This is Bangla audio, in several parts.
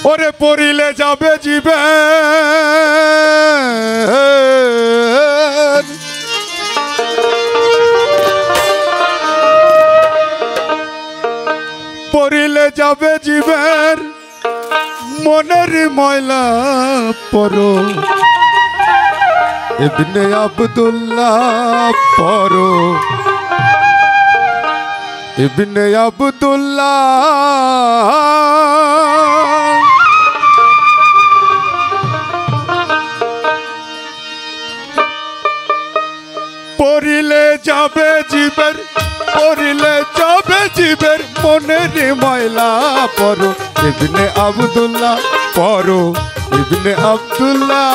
ওরে পড়িলে যাবে জীবে পড়িলে যাবে জীবের মনের ময়লা পরো ইবনে আব্দুল্লাহ পরো ইবনে আব্দুল্লাহ পড়িলে যাবে জীবের পড়িলে যাবে জীবের মনের ময়লা পরো ইবনে আব্দুল্লাহ পরো ইবনে আব্দুল্লাহ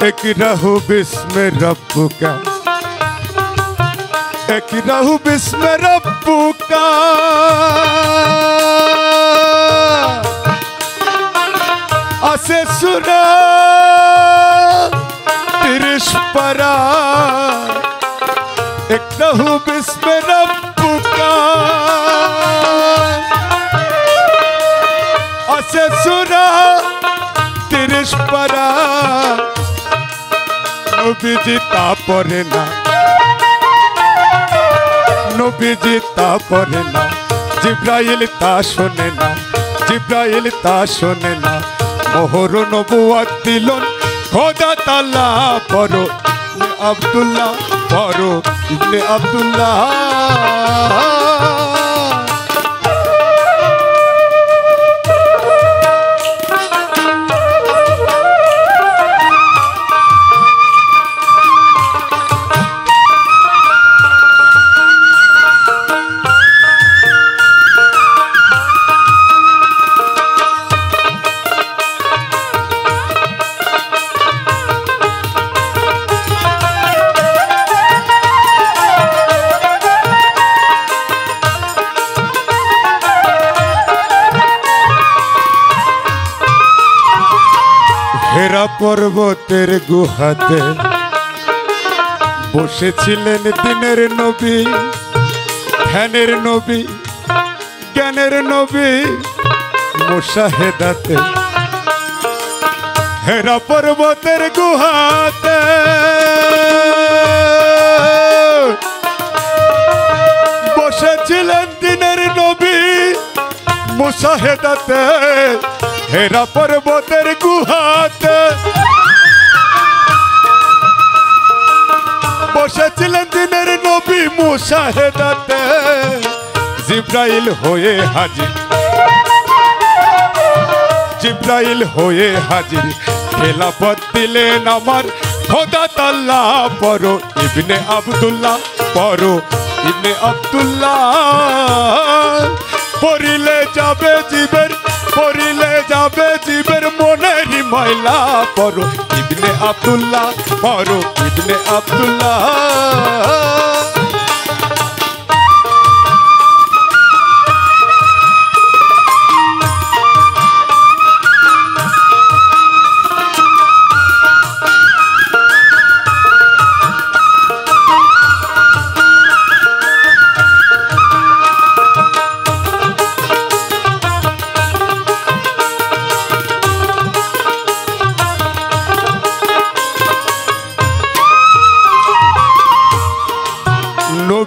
इकराहु बिस्म रब्बुका इकराहु बिस्म रब्बुका आसे सुना 30 पारा इकराहु बिस्म रब्बुका आसे सुना 30 पारा नबीजी ता पढ़े ना नबीजी ता पढ़े ना जिब्राइल ता शोने ना जिब्राइल ता शोने ना मोहर नबुवत दिलन खुदा ताला पढ़ो इब्ने अब्दुल्लाह पढ़ो इब्ने अब्दुल्लाह হেরা পর্বতের গুহাতে বসেছিলেন দিনের নবী ধ্যানের নবী জ্ঞানের নবী মুশাহেদাতে হেরা পর্বতের গুহাতে বসেছিলেন দিনের নবী মুশাহেদাতে হেরা পর্বতের গুহাতে বসেছিলেন দিনের নবী মুশাহেদাতে জিব্রাইল হয়ে হাজির জিব্রাইল হয়ে হাজির খেলাফত দিলেন আমার খোদা তাআলা পড়ো ইবনে আব্দুল্লাহ পড়ো ইবনে আব্দুল্লাহ পড়িলে যাবে জীবের পড়িলে যাবে জীবের মনের ময়লা পড়ো ইবনে আব্দুল্লাহ পড়ো ইবনে আব্দুল্লাহ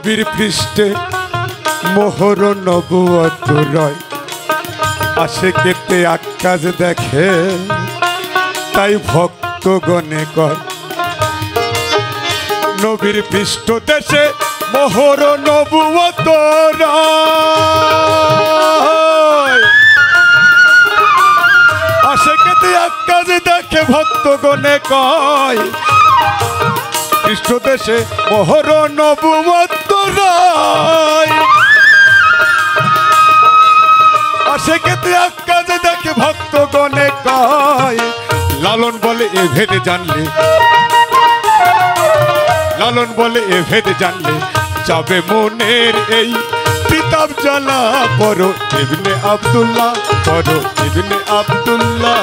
নবীর পৃষ্ঠে মোহর নবুয়ত রয় আশিকেতে আকাশ দেখে তাই ভক্ত গণে কর নবীর পৃষ্ঠ দেশে মোহর নবুয়ত রয় আশিকেতে আকাশ দেখে ভক্ত গণে কয় পৃষ্ঠ দেশে মোহর নবুয়ত আশেকেতে আকাজে দেখে ভক্ত গণে কয় লালন বলে এ ভেদ জানলে, লালন বলে এ ভেদ জানলে যাবে মনের এই কিতাব জ্বালা। পড়ো ইবনে আব্দুল্লাহ, পড়ো ইবনে আব্দুল্লাহ,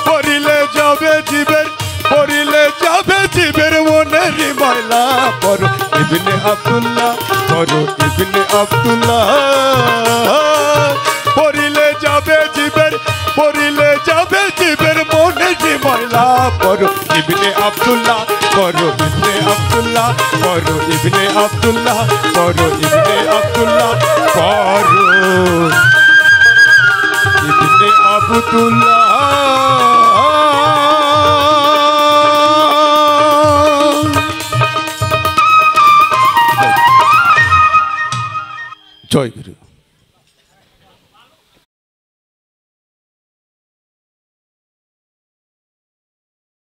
পড়িলে যাবে জীবের, পড়িলে যাবে জীবের মনের ময়লা। পড়ো ইবনে আব্দুল্লাহ, পড়ো ইবনে আব্দুল্লাহ, পড়িলে যাবে জীবের, পড়িলে যাবে জীবের মনের ময়লা। পড়ো ইবনে আব্দুল্লাহ, পড়ো ইবনে আব্দুল্লাহ, পড়ো ইবনে আব্দুল্লাহ, পড়ো ইবনে আব্দুল্লাহ, পড়ো ইবনে আব্দুল্লাহ। জয় গুরু।